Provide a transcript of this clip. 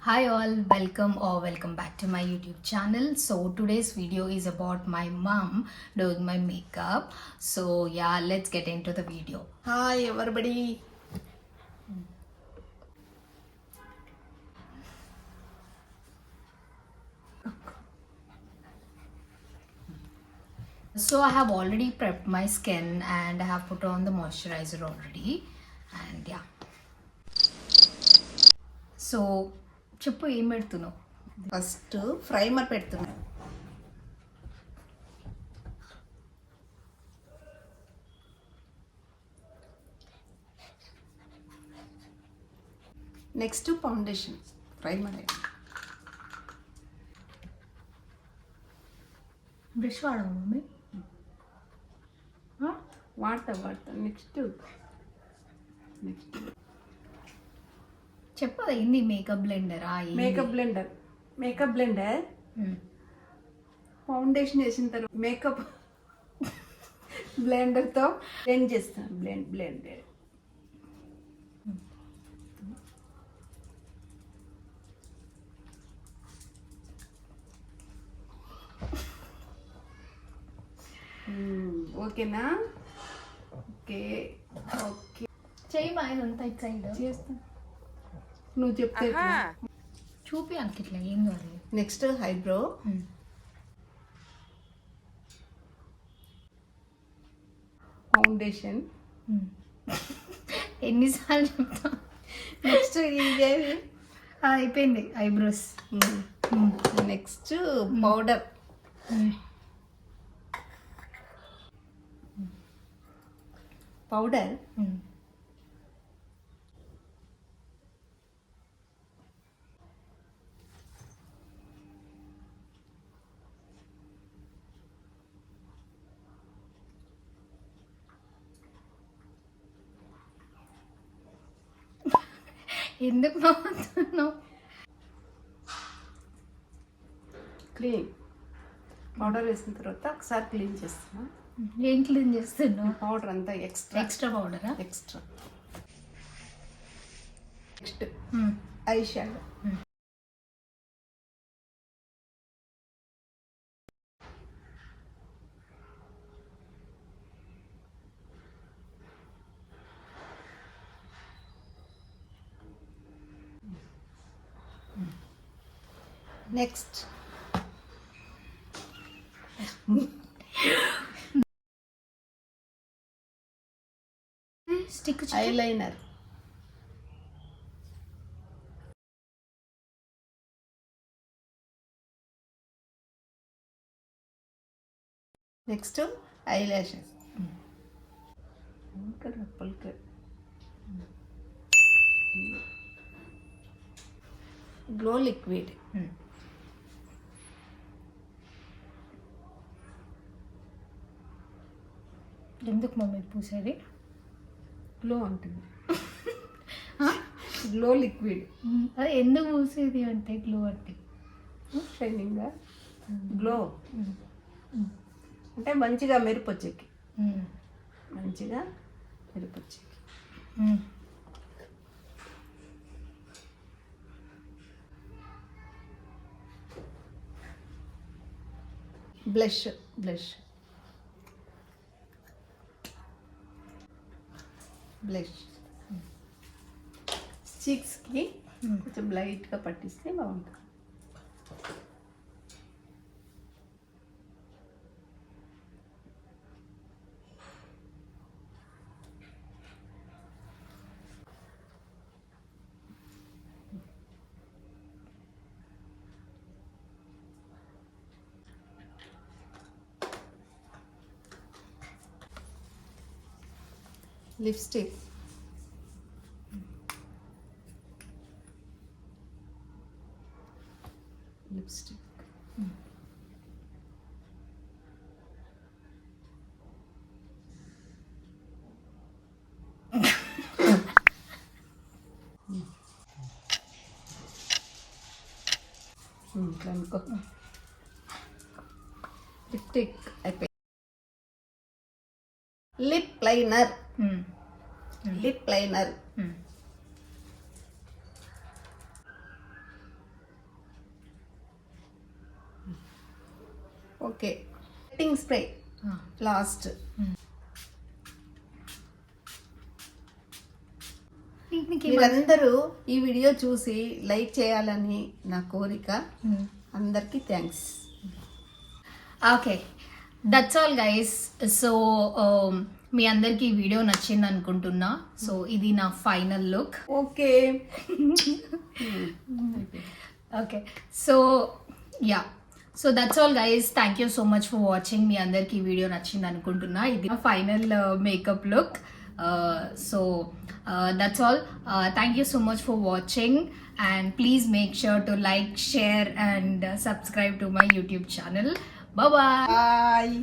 Hi all, welcome back to my YouTube channel. So today's video is about my mom doing my makeup. So yeah, let's get into the video. Hi everybody. So I have already prepped my skin and I have put on the moisturizer already. And yeah. So చెప్పు ఏం పెడుతున్నావు? First primer పెడుతున్నా. Next foundation. Primer brush వాడవు mummy? వాడతా next చెప్పదా ఏంది makeup బ్లెండరా? Makeup blender foundation వేసిన తర్వాత makeup బ్లెండర్తో blend చేస్తాను. బ్లెండర్ ఓకేనా? ఓకే ఓకే చెయ్యి మా ఇదంతా ఇటు సైడ్ చేస్తాను. నువ్వు చెప్తే చూపి అంత ఇట్లా ఏం కాదు. Next eyebrow. ఫౌండేషన్. ఎన్నిసార్లు చెప్తా? నెక్స్ట్ అయిపోయింది ఐబ్రోస్. Next powder. పౌడర్ ఎందుకు నవ్వుతున్నావు? క్లీన్. పౌడర్ వేసిన తర్వాత ఒకసారి క్లీన్ చేస్తున్నా. ఏం క్లీన్ చేస్తున్నావు? పౌడర్ అంతా ఎక్స్ట్రా పౌడరా? Extra. Next eye shadow. Next stick eyeliner. Next eyelashes. పల్క గ్లో లిక్విడ్. ఎందుకు మమ్మీ పూసేది? గ్లో ఉంటుంది. Glow liquid. అదే ఎందుకు పూసేది అంటే గ్లో అంటే షైనింగ్గా గ్లో అంటే మంచిగా మెరుపొచ్చేకి. మంచిగా మెరుపొచ్చేకి. బ్లష్. బ్లష్ చీక్స్కి కొంచెం లైట్గా పట్టిస్తే బాగుంటుంది. లిప్స్టిక్. లిప్స్టిక్ ఇట్లా అనుకో. లిప్స్టిక్ అయిపోయి. Lip liner. Lip liner. Okay setting spray last. మీరందరూ ఈ వీడియో చూసి లైక్ చేయాలని నా కోరిక. అందరికీ thanks. Okay, that's all guys. So మీ అందరికి ఈ వీడియో నచ్చింది అనుకుంటున్నా. సో ఇది నా final look. Okay okay, so yeah, so that's all guys. Thank you so much for watching. మీ అందరికి ఈ వీడియో నచ్చింది అనుకుంటున్నా. ఇది final makeup look. So that's all. Thank you so much for watching, and please make sure to like, share and subscribe to my YouTube channel. Bye bye. Bye.